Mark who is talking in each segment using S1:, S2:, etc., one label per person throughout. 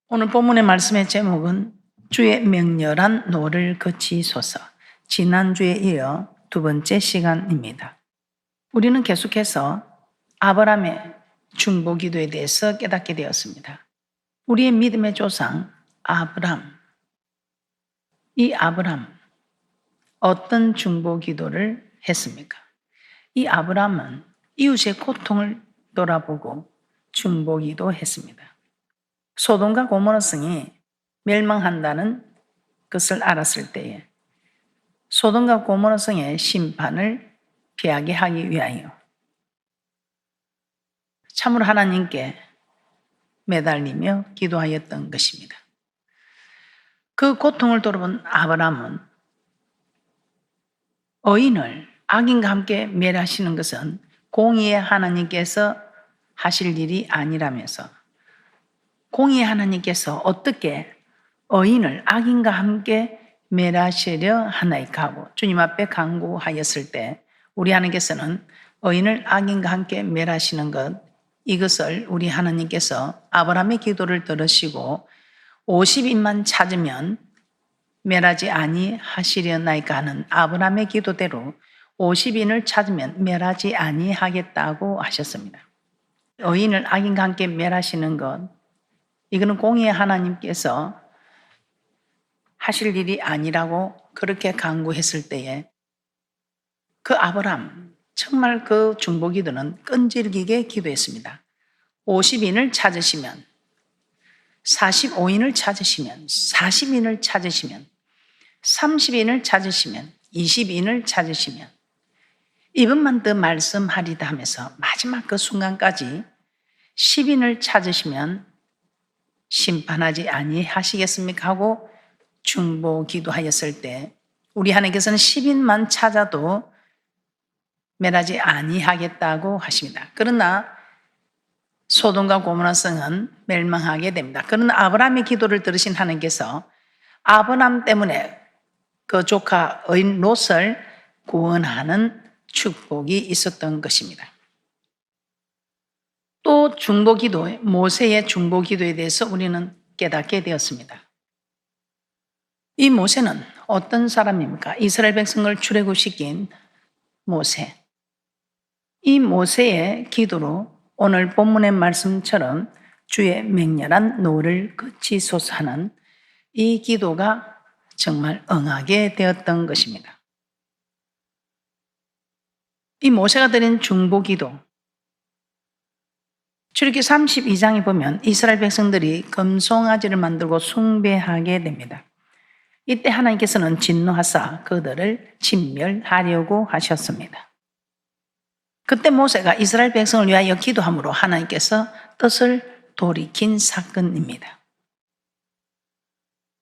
S1: 오늘 본문의 말씀의 제목은 주의 맹렬한 노를 그치소서. 지난주에 이어 두 번째 시간입니다. 우리는 계속해서 아브라함의 중보기도에 대해서 깨닫게 되었습니다. 우리의 믿음의 조상 아브라함, 이 아브라함 어떤 중보기도를 했습니까? 이 아브라함은 이웃의 고통을 돌아보고 중보기도했습니다. 소돔과 고모라 성이 멸망한다는 것을 알았을 때에 소돔과 고모라 성의 심판을 피하게 하기 위하여 참으로 하나님께 매달리며 기도하였던 것입니다. 그 고통을 돌아본 아브라함은 의인을 악인과 함께 멸하시는 것은 공의의 하나님께서 하실 일이 아니라면서 공의의 하나님께서 어떻게 의인을 악인과 함께 멸하시려 하나이까 하고 주님 앞에 간구하였을 때 우리 하나님께서는 의인을 악인과 함께 멸하시는 것, 이것을 우리 하나님께서 아브라함의 기도를 들으시고 50인만 찾으면 멸하지 아니하시려나이까 하는 아브라함의 기도대로 50인을 찾으면 멸하지 아니하겠다고 하셨습니다. 의인을 악인과 함께 멸하시는 것, 이거는 공의의 하나님께서 하실 일이 아니라고 그렇게 간구했을 때에 그 아브라함 정말 그 중보기도는 끈질기게 기도했습니다. 50인을 찾으시면 45인을 찾으시면 40인을 찾으시면 30인을 찾으시면 20인을 찾으시면 이번만 더 말씀하리다 하면서 마지막 그 순간까지 10인을 찾으시면 심판하지 아니하시겠습니까? 하고 중보 기도하였을 때 우리 하나님께서는 10인만 찾아도 멸하지 아니하겠다고 하십니다. 그러나 소돔과 고모라 성은 멸망하게 됩니다. 그러나 아브라함의 기도를 들으신 하나님께서 아브라함 때문에 그 조카 의인 롯을 구원하는 축복이 있었던 것입니다. 또 중보기도, 모세의 중보기도에 대해서 우리는 깨닫게 되었습니다. 이 모세는 어떤 사람입니까? 이스라엘 백성을 출애굽시킨 모세. 이 모세의 기도로 오늘 본문의 말씀처럼 주의 맹렬한 노를 그치소서 하는 이 기도가 정말 응하게 되었던 것입니다. 이 모세가 드린 중보기도, 출애굽기 32장에 보면 이스라엘 백성들이 금송아지를 만들고 숭배하게 됩니다. 이때 하나님께서는 진노하사 그들을 진멸하려고 하셨습니다. 그때 모세가 이스라엘 백성을 위하여 기도함으로 하나님께서 뜻을 돌이킨 사건입니다.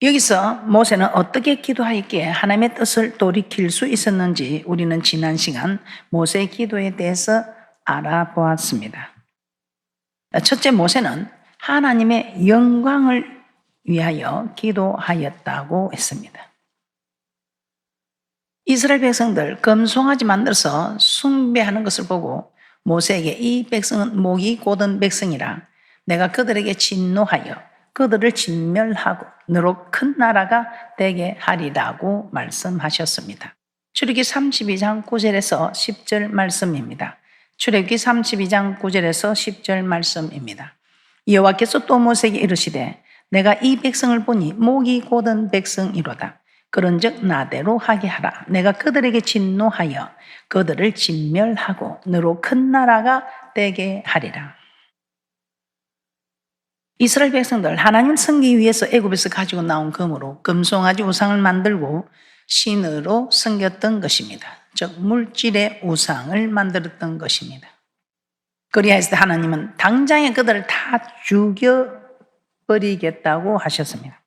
S1: 여기서 모세는 어떻게 기도하였기에 하나님의 뜻을 돌이킬 수 있었는지 우리는 지난 시간 모세의 기도에 대해서 알아보았습니다. 첫째, 모세는 하나님의 영광을 위하여 기도하였다고 했습니다. 이스라엘 백성들 금송아지 만들어서 숭배하는 것을 보고 모세에게 이 백성은 목이 곧은 백성이라 내가 그들에게 진노하여 그들을 진멸하고 너로 큰 나라가 되게 하리라고 말씀하셨습니다. 출애굽기 32장 9절에서 10절 말씀입니다. 출애굽기 32장 9절에서 10절 말씀입니다. 여호와께서 또 모세에게 이르시되 내가 이 백성을 보니 목이 곧은 백성이로다. 그런즉 나대로 하게 하라. 내가 그들에게 진노하여 그들을 진멸하고 너로 큰 나라가 되게 하리라. 이스라엘 백성들 하나님 섬기기 위해서 애굽에서 가지고 나온 금으로 금송아지 우상을 만들고 신으로 섬겼던 것입니다. 즉 물질의 우상을 만들었던 것입니다. 그리하였을 때 하나님은 당장에 그들을 다 죽여버리겠다고 하셨습니다.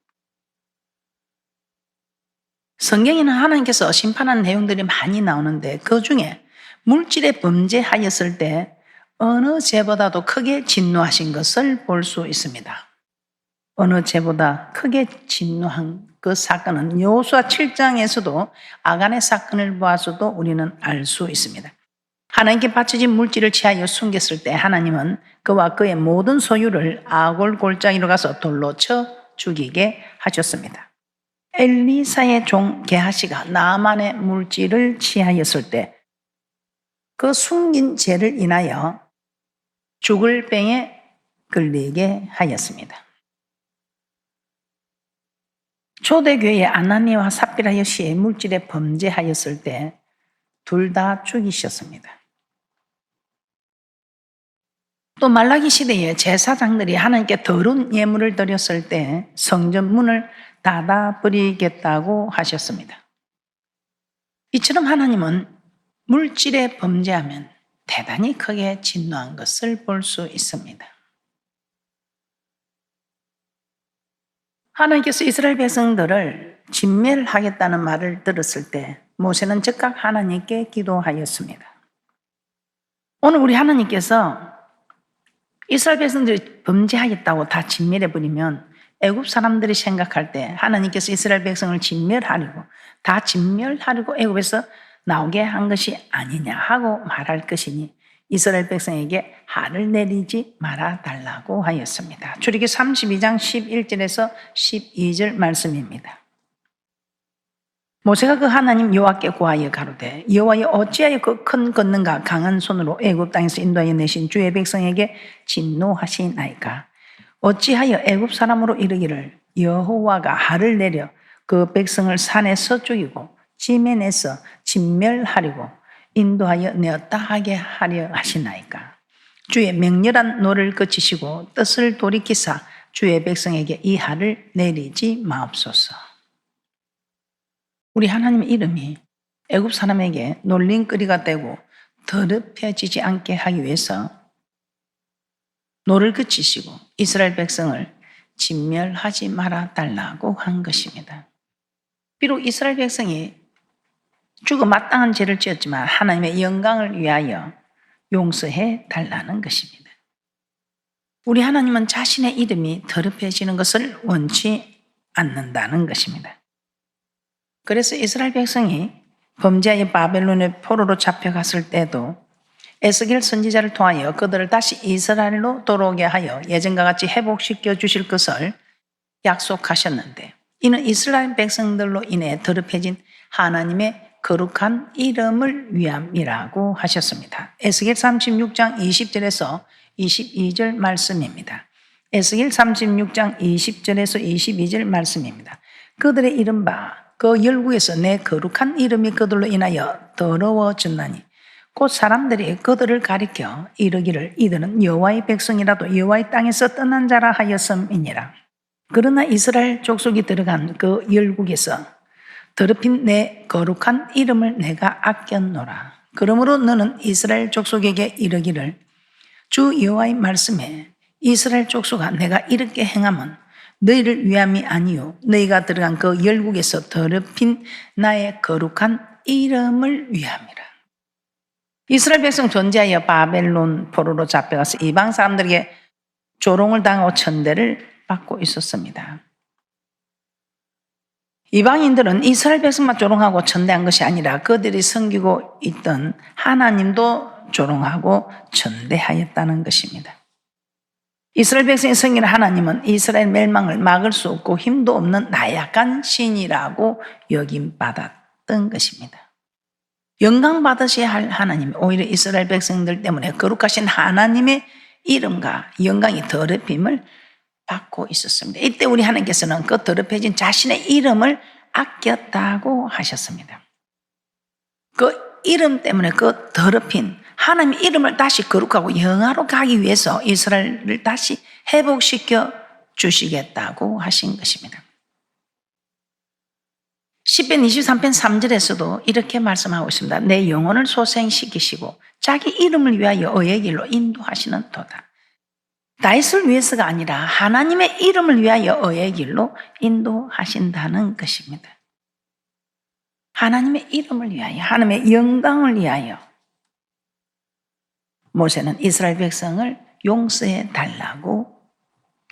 S1: 성경에는 하나님께서 심판하는 내용들이 많이 나오는데 그 중에 물질에 범죄하였을 때 어느 죄보다도 크게 진노하신 것을 볼 수 있습니다. 어느 죄보다 크게 진노한 그 사건은 여호수아 7장에서도 아간의 사건을 보아서도 우리는 알 수 있습니다. 하나님께 바쳐진 물질을 취하여 숨겼을 때 하나님은 그와 그의 모든 소유를 아골 골짜기로 가서 돌로 쳐 죽이게 하셨습니다. 엘리사의 종 게하시가 나만의 물질을 취하였을 때 그 숨긴 죄를 인하여 죽을 병에 걸리게 하였습니다. 초대교회의 아나니와 삽비라 역시 물질에 범죄하였을 때 둘 다 죽이셨습니다. 또 말라기 시대에 제사장들이 하나님께 더러운 예물을 드렸을 때 성전 문을 닫아버리겠다고 하셨습니다. 이처럼 하나님은 물질에 범죄하면 대단히 크게 진노한 것을 볼 수 있습니다. 하나님께서 이스라엘 백성들을 진멸하겠다는 말을 들었을 때 모세는 즉각 하나님께 기도하였습니다. 오늘 우리 하나님께서 이스라엘 백성들이 범죄하겠다고 다 진멸해버리면 애굽 사람들이 생각할 때 하나님께서 이스라엘 백성을 진멸하려고 다 진멸하려고 애굽에서 나오게 한 것이 아니냐 하고 말할 것이니 이스라엘 백성에게 화를 내리지 말아 달라고 하였습니다. 출애굽기 32장 11절에서 12절 말씀입니다. 모세가 그 하나님 여호와께 구하여 가로되 여호와여 어찌하여 그 큰 권능과 강한 손으로 애굽 땅에서 인도하여 내신 주의 백성에게 진노하시나이까. 어찌하여 애굽 사람으로 이르기를 여호와가 화를 내려 그 백성을 산에서 죽이고 지면에서 진멸하려고 인도하여 내었다 하게 하려 하시나이까. 주의 맹렬한 노를 그치시고 뜻을 돌이키사 주의 백성에게 이 화를 내리지 마옵소서. 우리 하나님의 이름이 애굽 사람에게 놀림거리가 되고 더럽혀지지 않게 하기 위해서 노를 그치시고 이스라엘 백성을 진멸하지 말아 달라고 한 것입니다. 비록 이스라엘 백성이 죽어 마땅한 죄를 지었지만 하나님의 영광을 위하여 용서해 달라는 것입니다. 우리 하나님은 자신의 이름이 더럽혀지는 것을 원치 않는다는 것입니다. 그래서 이스라엘 백성이 범죄하여 바벨론의 포로로 잡혀갔을 때도 에스겔 선지자를 통하여 그들을 다시 이스라엘로 돌아오게 하여 예전과 같이 회복시켜 주실 것을 약속하셨는데 이는 이스라엘 백성들로 인해 더럽혀진 하나님의 거룩한 이름을 위함이라고 하셨습니다. 에스겔 36장 20절에서 22절 말씀입니다. 에스겔 36장 20절에서 22절 말씀입니다. 그들의 이른바 그 열국에서 내 거룩한 이름이 그들로 인하여 더러워졌나니 곧 사람들이 그들을 가리켜 이르기를 이들은 여호와의 백성이라도 여호와의 땅에서 떠난 자라 하였음이니라. 그러나 이스라엘 족속이 들어간 그 열국에서 더럽힌 내 거룩한 이름을 내가 아꼈노라. 그러므로 너는 이스라엘 족속에게 이르기를 주 여호와의 말씀에 이스라엘 족속아 내가 이렇게 행함은 너희를 위함이 아니요 너희가 들어간 그 열국에서 더럽힌 나의 거룩한 이름을 위함이라. 이스라엘 백성 존재하여 바벨론 포로로 잡혀가서 이방 사람들에게 조롱을 당하고 천대를 받고 있었습니다. 이방인들은 이스라엘 백성만 조롱하고 천대한 것이 아니라 그들이 섬기고 있던 하나님도 조롱하고 천대하였다는 것입니다. 이스라엘 백성이 섬기는 하나님은 이스라엘 멸망을 막을 수 없고 힘도 없는 나약한 신이라고 여김받았던 것입니다. 영광 받으셔야 할 하나님, 오히려 이스라엘 백성들 때문에 거룩하신 하나님의 이름과 영광이 더럽힘을 받고 있었습니다. 이때 우리 하나님께서는 그 더럽혀진 자신의 이름을 아꼈다고 하셨습니다. 그 이름 때문에 그 더럽힌 하나님의 이름을 다시 거룩하고 영화로 가기 위해서 이스라엘을 다시 회복시켜 주시겠다고 하신 것입니다. 시편 23편 3절에서도 이렇게 말씀하고 있습니다. 내 영혼을 소생시키시고 자기 이름을 위하여 의의 길로 인도하시는 도다. 다윗을 위해서가 아니라 하나님의 이름을 위하여 의의 길로 인도하신다는 것입니다. 하나님의 이름을 위하여, 하나님의 영광을 위하여 모세는 이스라엘 백성을 용서해 달라고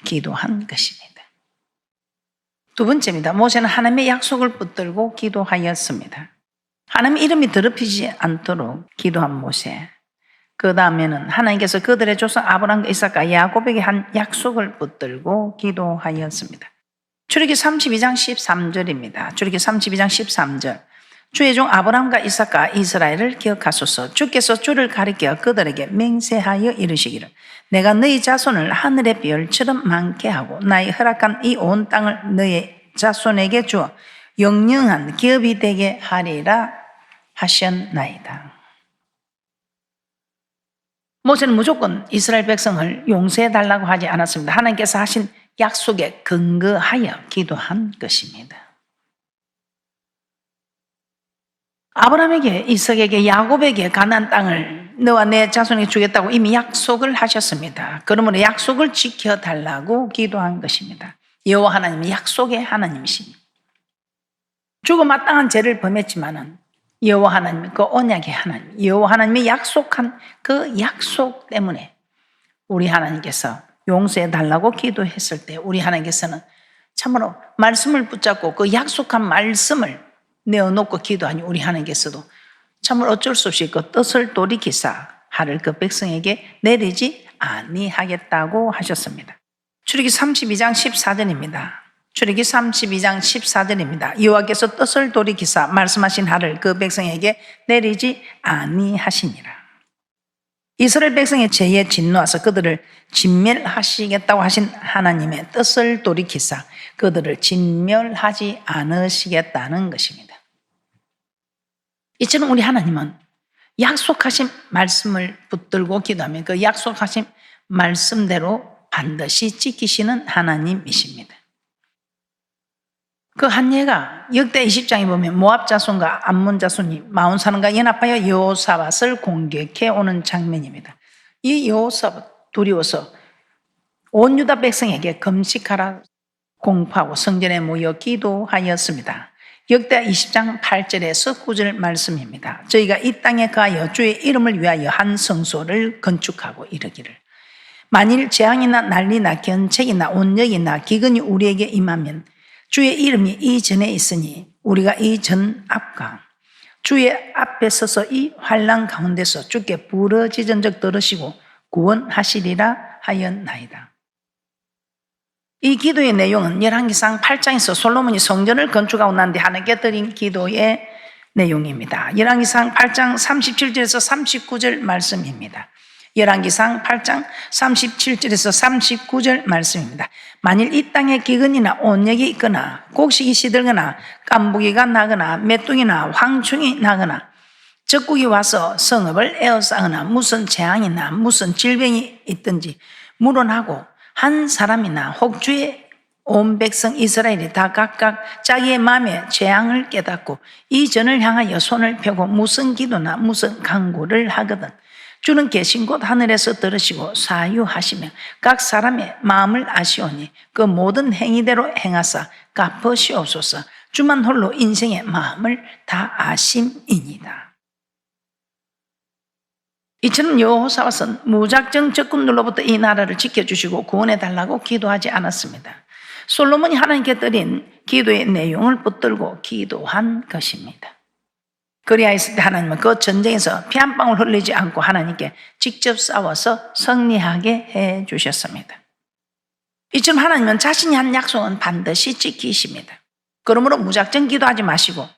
S1: 기도한 것입니다. 두 번째입니다. 모세는 하나님의 약속을 붙들고 기도하였습니다. 하나님 이름이 더럽히지 않도록 기도한 모세. 그 다음에는 하나님께서 그들의 조상 아브라함과 이삭과 야곱에게 한 약속을 붙들고 기도하였습니다. 출애굽기 32장 13절입니다. 출애굽기 32장 13절. 주의 종 아브라함과 이삭과 이스라엘을 기억하소서. 주께서 주를 가리켜 그들에게 맹세하여 이르시기를 내가 너희 자손을 하늘의 별처럼 많게 하고 나의 허락한 이 온 땅을 너희 자손에게 주어 영영한 기업이 되게 하리라 하셨나이다. 모세는 무조건 이스라엘 백성을 용서해 달라고 하지 않았습니다. 하나님께서 하신 약속에 근거하여 기도한 것입니다. 아브라함에게, 이삭에게, 야곱에게 가나안 땅을 너와 내 자손에게 주겠다고 이미 약속을 하셨습니다. 그러므로 약속을 지켜달라고 기도한 것입니다. 여호와 하나님은 약속의 하나님이십니다. 죽어 마땅한 죄를 범했지만은 여호와 하나님, 그 언약의 하나님, 여호와 하나님이 약속한 그 약속 때문에 우리 하나님께서 용서해 달라고 기도했을 때 우리 하나님께서는 참으로 말씀을 붙잡고 그 약속한 말씀을 내어놓고 기도하니 우리 하나님께서도 참으로 어쩔 수 없이 그 뜻을 돌이키사 하를 그 백성에게 내리지 아니하겠다고 하셨습니다. 출애굽기 32장 14절입니다. 출애굽기 32장 14절입니다. 여호와께서 뜻을 돌이키사 말씀하신 하를 그 백성에게 내리지 아니하시니라. 이스라엘 백성의 죄에 진노하사 그들을 진멸하시겠다고 하신 하나님의 뜻을 돌이키사 그들을 진멸하지 않으시겠다는 것입니다. 이처럼 우리 하나님은 약속하신 말씀을 붙들고 기도하면 그 약속하신 말씀대로 반드시 지키시는 하나님이십니다. 그 한 예가 역대 20장에 보면 모압 자손과 암몬 자손이 마온 사람과 연합하여 여호사밧을 공격해 오는 장면입니다. 이 여호사밧 두려워서 온 유다 백성에게 금식하라 공포하고 성전에 모여 기도하였습니다. 역대 20장 8절에서 9절 말씀입니다. 저희가 이 땅에 가여 주의 이름을 위하여 한 성소를 건축하고 이르기를 만일 재앙이나 난리나 견책이나 온역이나 기근이 우리에게 임하면 주의 이름이 이 전에 있으니 우리가 이 전 앞과 주의 앞에 서서 이 환난 가운데서 주께 부르짖은 적 들으시고 구원하시리라 하였나이다. 이 기도의 내용은 열왕기상 8장에서 솔로몬이 성전을 건축하고 난 뒤 하나님께 드린 기도의 내용입니다. 열왕기상 8장 37절에서 39절 말씀입니다. 열왕기상 8장 37절에서 39절 말씀입니다. 만일 이 땅에 기근이나 온역이 있거나 곡식이 시들거나 깐부기가 나거나 메뚜기나 황충이 나거나 적국이 와서 성읍을 에워싸거나 무슨 재앙이나 무슨 질병이 있든지 물어나고 한 사람이나 혹 주의 온 백성 이스라엘이 다 각각 자기의 마음에 재앙을 깨닫고 이 전을 향하여 손을 펴고 무슨 기도나 무슨 간구를 하거든 주는 계신 곳 하늘에서 들으시고 사유하시며 각 사람의 마음을 아시오니 그 모든 행위대로 행하사 갚으시옵소서. 주만 홀로 인생의 마음을 다 아심이니이다. 이처럼 여호사밧은 무작정 적군들로부터 이 나라를 지켜주시고 구원해달라고 기도하지 않았습니다. 솔로몬이 하나님께 드린 기도의 내용을 붙들고 기도한 것입니다. 그리하였을 때 하나님은 그 전쟁에서 피 한 방울 흘리지 않고 하나님께 직접 싸워서 승리하게 해 주셨습니다. 이처럼 하나님은 자신이 한 약속은 반드시 지키십니다. 그러므로 무작정 기도하지 마시고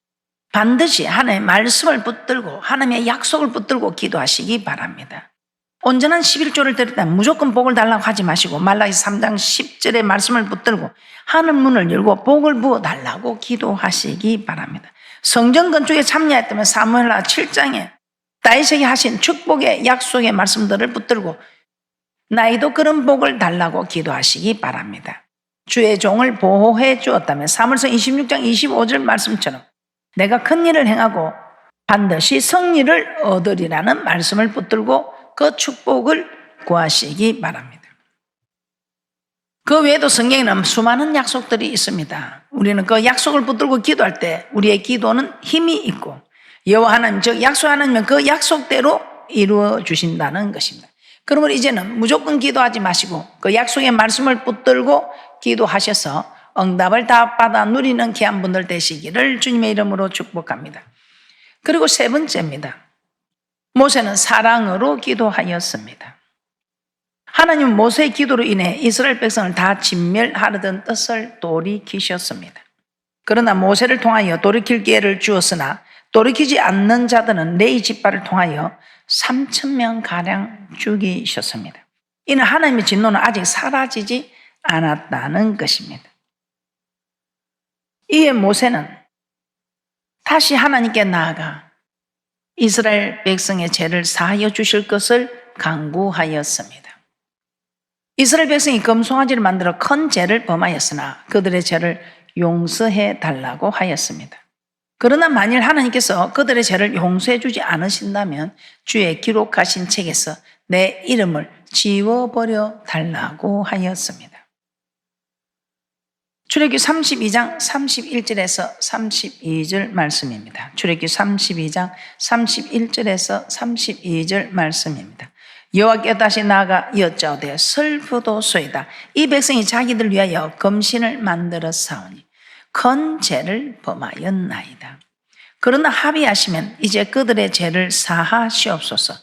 S1: 반드시 하나님의 말씀을 붙들고 하나님의 약속을 붙들고 기도하시기 바랍니다. 온전한 11조를 드릴 때 무조건 복을 달라고 하지 마시고 말라기 3장 10절의 말씀을 붙들고 하늘 문을 열고 복을 부어 달라고 기도하시기 바랍니다. 성전 건축에 참여했다면 사무엘하 7장에 다윗에게 하신 축복의 약속의 말씀들을 붙들고 나이도 그런 복을 달라고 기도하시기 바랍니다. 주의 종을 보호해 주었다면 사무엘서 26장 25절 말씀처럼 내가 큰 일을 행하고 반드시 승리를 얻으리라는 말씀을 붙들고 그 축복을 구하시기 바랍니다. 그 외에도 성경에는 수많은 약속들이 있습니다. 우리는 그 약속을 붙들고 기도할 때 우리의 기도는 힘이 있고 여호와 하나님, 즉 약속 하나님은 그 약속대로 이루어 주신다는 것입니다. 그러므로 이제는 무조건 기도하지 마시고 그 약속의 말씀을 붙들고 기도하셔서 응답을 다 받아 누리는 귀한 분들 되시기를 주님의 이름으로 축복합니다. 그리고 세 번째입니다. 모세는 사랑으로 기도하였습니다. 하나님은 모세의 기도로 인해 이스라엘 백성을 다 진멸하려던 뜻을 돌이키셨습니다. 그러나 모세를 통하여 돌이킬 기회를 주었으나 돌이키지 않는 자들은 레위 지파를 통하여 3,000명가량 죽이셨습니다. 이는 하나님의 진노는 아직 사라지지 않았다는 것입니다. 이에 모세는 다시 하나님께 나아가 이스라엘 백성의 죄를 사하여 주실 것을 간구하였습니다. 이스라엘 백성이 금송아지를 만들어 큰 죄를 범하였으나 그들의 죄를 용서해 달라고 하였습니다. 그러나 만일 하나님께서 그들의 죄를 용서해 주지 않으신다면 주의 기록하신 책에서 내 이름을 지워버려 달라고 하였습니다. 출애굽기 32장 31절에서 32절 말씀입니다. 출애굽기 32장 31절에서 32절 말씀입니다. 여호와께 다시 나아가 여짜오되 슬프도소이다. 이 백성이 자기들 위하여 금신을 만들어 싸우니 큰 죄를 범하였나이다. 그러나 합의하시면 이제 그들의 죄를 사하시옵소서.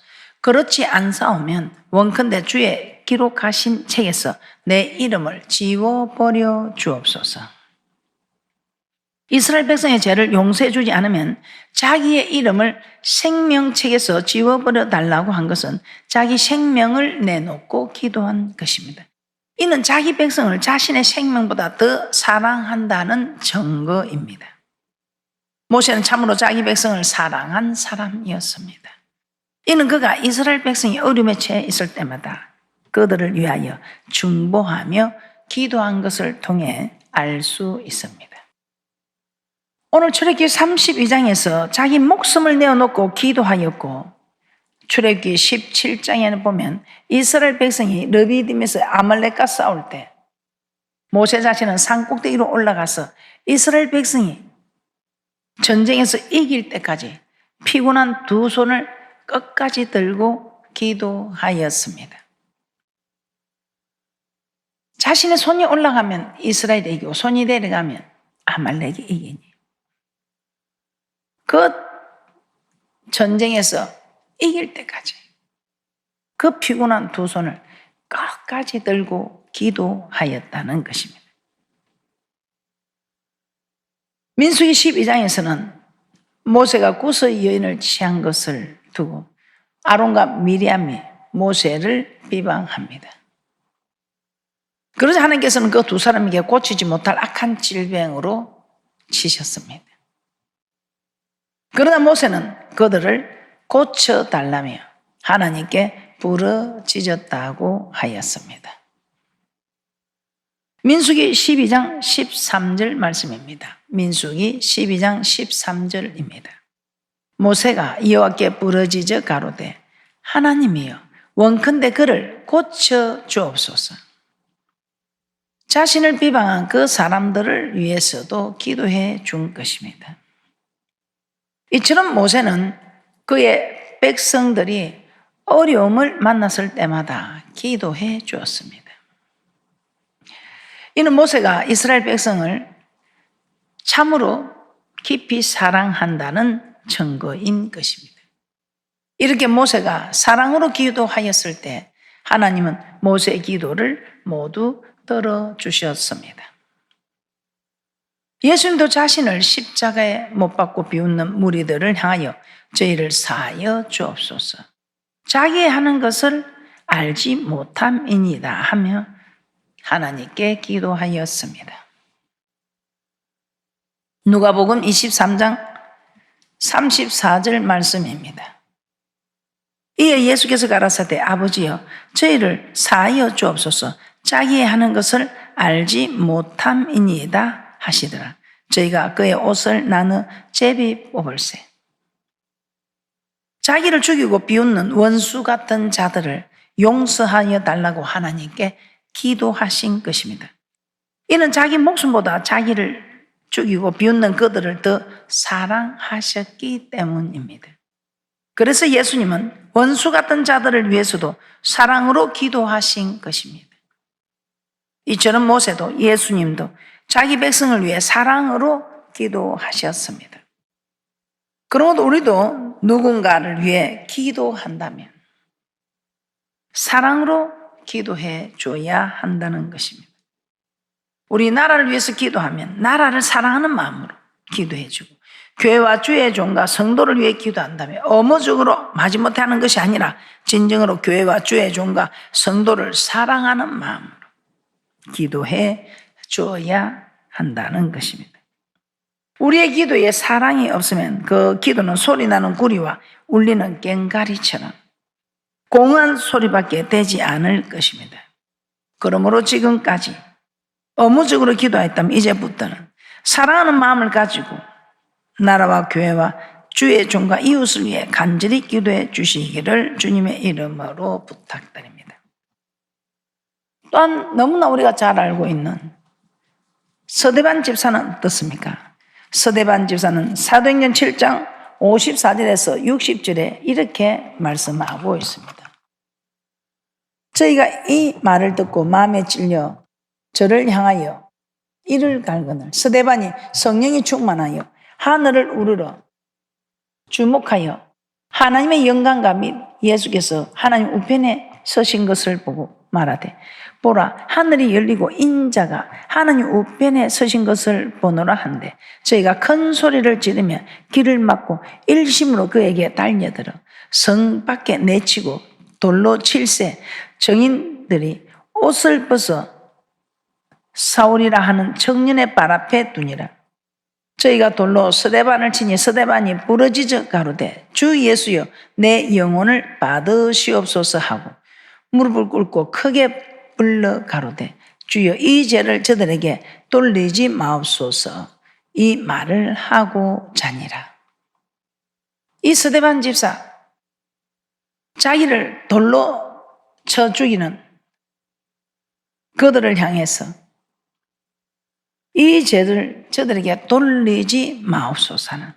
S1: 그렇지 않사오면 원컨대 주의 기록하신 책에서 내 이름을 지워버려 주옵소서. 이스라엘 백성의 죄를 용서해 주지 않으면 자기의 이름을 생명책에서 지워버려 달라고 한 것은 자기 생명을 내놓고 기도한 것입니다. 이는 자기 백성을 자신의 생명보다 더 사랑한다는 증거입니다. 모세는 참으로 자기 백성을 사랑한 사람이었습니다. 이는 그가 이스라엘 백성이 어려움에 처해 있을 때마다 그들을 위하여 중보하며 기도한 것을 통해 알 수 있습니다. 오늘 출애굽기 32장에서 자기 목숨을 내어놓고 기도하였고, 출애굽기 17장에는 보면 이스라엘 백성이 르비딤에서 아말렉과 싸울 때 모세 자신은 산 꼭대기로 올라가서 이스라엘 백성이 전쟁에서 이길 때까지 피곤한 두 손을 끝까지 들고 기도하였습니다. 자신의 손이 올라가면 이스라엘이 이기고 손이 내려가면 아말렉이 이기니 그 전쟁에서 이길 때까지 그 피곤한 두 손을 끝까지 들고 기도하였다는 것입니다. 민수기 12장에서는 모세가 구스의 여인을 취한 것을 두고 아론과 미리암이 모세를 비방합니다. 그러자 하나님께서는 그 두 사람에게 고치지 못할 악한 질병으로 치셨습니다. 그러나 모세는 그들을 고쳐달라며 하나님께 부르짖었다고 하였습니다. 민수기 12장 13절 말씀입니다. 민수기 12장 13절입니다. 모세가 여호와께 부르짖어 가로되 하나님이여 원컨대 그를 고쳐 주옵소서. 자신을 비방한 그 사람들을 위해서도 기도해 준 것입니다. 이처럼 모세는 그의 백성들이 어려움을 만났을 때마다 기도해 주었습니다. 이는 모세가 이스라엘 백성을 참으로 깊이 사랑한다는 증거인 것입니다. 이렇게 모세가 사랑으로 기도하였을 때 하나님은 모세의 기도를 모두 들어주셨습니다. 예수님도 자신을 십자가에 못 박고 비웃는 무리들을 향하여 저희를 사하여 주옵소서. 자기 하는 것을 알지 못함이니이다 하며 하나님께 기도하였습니다. 누가복음 23장 34절 말씀입니다. 이에 예수께서 가라사대 아버지여 저희를 사하여 주옵소서. 자기 하는 것을 알지 못함이니이다 하시더라. 저희가 그의 옷을 나누어 제비 뽑을세. 자기를 죽이고 비웃는 원수 같은 자들을 용서하여 달라고 하나님께 기도하신 것입니다. 이는 자기 목숨보다 자기를 죽이고 비웃는 그들을 더 사랑하셨기 때문입니다. 그래서 예수님은 원수 같은 자들을 위해서도 사랑으로 기도하신 것입니다. 이처럼 모세도 예수님도 자기 백성을 위해 사랑으로 기도하셨습니다. 그러므로 우리도 누군가를 위해 기도한다면 사랑으로 기도해 줘야 한다는 것입니다. 우리 나라를 위해서 기도하면 나라를 사랑하는 마음으로 기도해 주고, 교회와 주의 종과 성도를 위해 기도한다면 업무적으로 마지못해 하는 것이 아니라 진정으로 교회와 주의 종과 성도를 사랑하는 마음으로 기도해 줘야 한다는 것입니다. 우리의 기도에 사랑이 없으면 그 기도는 소리나는 구리와 울리는 꽹과리처럼 공한 소리밖에 되지 않을 것입니다. 그러므로 지금까지 업무적으로 기도했다면 이제부터는 사랑하는 마음을 가지고 나라와 교회와 주의 종과 이웃을 위해 간절히 기도해 주시기를 주님의 이름으로 부탁드립니다. 또한 너무나 우리가 잘 알고 있는 서대반 집사는 어떻습니까? 서대반 집사는 사도행전 7장 54절에서 60절에 이렇게 말씀하고 있습니다. 저희가 이 말을 듣고 마음에 찔려 저를 향하여 이를 갈거늘 서대반이 성령이 충만하여 하늘을 우러러 주목하여 하나님의 영광과 및 예수께서 하나님 우편에 서신 것을 보고 말하되, 보라, 하늘이 열리고 인자가 하나님 우편에 서신 것을 보노라 한데, 저희가 큰 소리를 지르며 길을 막고 일심으로 그에게 달려들어 성 밖에 내치고 돌로 칠세 정인들이 옷을 벗어 사울이라 하는 청년의 발 앞에 두니라. 저희가 돌로 서대반을 치니 서대반이 부러지져 가로되, 주 예수여 내 영혼을 받으시옵소서 하고 무릎을 꿇고 크게 불러 가로되, 주여 이 죄를 저들에게 돌리지 마옵소서. 이 말을 하고 자니라. 이 서대반 집사, 자기를 돌로 쳐 죽이는 그들을 향해서 이 죄를 저들에게 돌리지 마옵소서 하는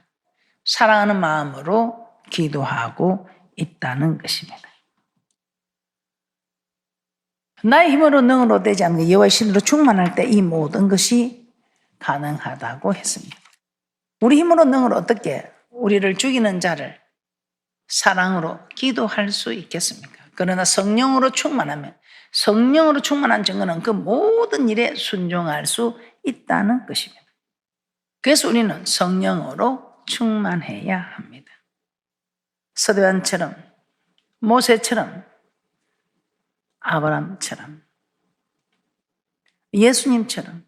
S1: 사랑하는 마음으로 기도하고 있다는 것입니다. 나의 힘으로 능으로 되지 않는 여호와의 신으로 충만할 때 이 모든 것이 가능하다고 했습니다. 우리 힘으로 능으로 어떻게 우리를 죽이는 자를 사랑으로 기도할 수 있겠습니까? 그러나 성령으로 충만하면, 성령으로 충만한 증거는 그 모든 일에 순종할 수 있다는 것입니다. 그래서 우리는 성령으로 충만해야 합니다. 서대반처럼, 모세처럼, 아브라함처럼, 예수님처럼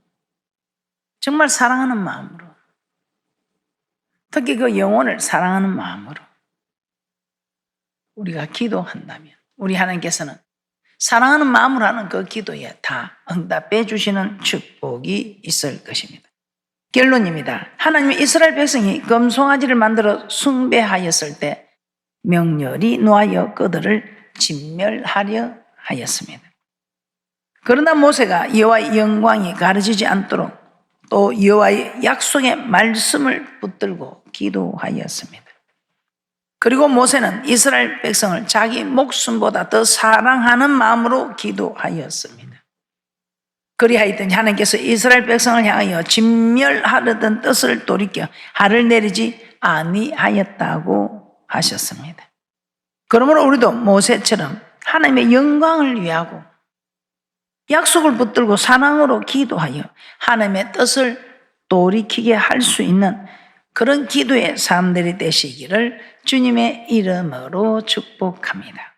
S1: 정말 사랑하는 마음으로, 특히 그 영혼을 사랑하는 마음으로 우리가 기도한다면 우리 하나님께서는 사랑하는 마음으로 하는 그 기도에 다 응답해 주시는 축복이 있을 것입니다. 결론입니다. 하나님이 이스라엘 백성이 금송아지를 만들어 숭배하였을 때 명렬히 노하여 그들을 진멸하려 하였습니다. 그러나 모세가 여호와의 영광이 가려지지 않도록 또 여호와의 약속의 말씀을 붙들고 기도하였습니다. 그리고 모세는 이스라엘 백성을 자기 목숨보다 더 사랑하는 마음으로 기도하였습니다. 그리하였더니 하나님께서 이스라엘 백성을 향하여 진멸하려던 뜻을 돌이켜 화를 내리지 아니하였다고 하셨습니다. 그러므로 우리도 모세처럼 하나님의 영광을 위하고 약속을 붙들고 사랑으로 기도하여 하나님의 뜻을 돌이키게 할 수 있는 그런 기도의 사람들이 되시기를 주님의 이름으로 축복합니다.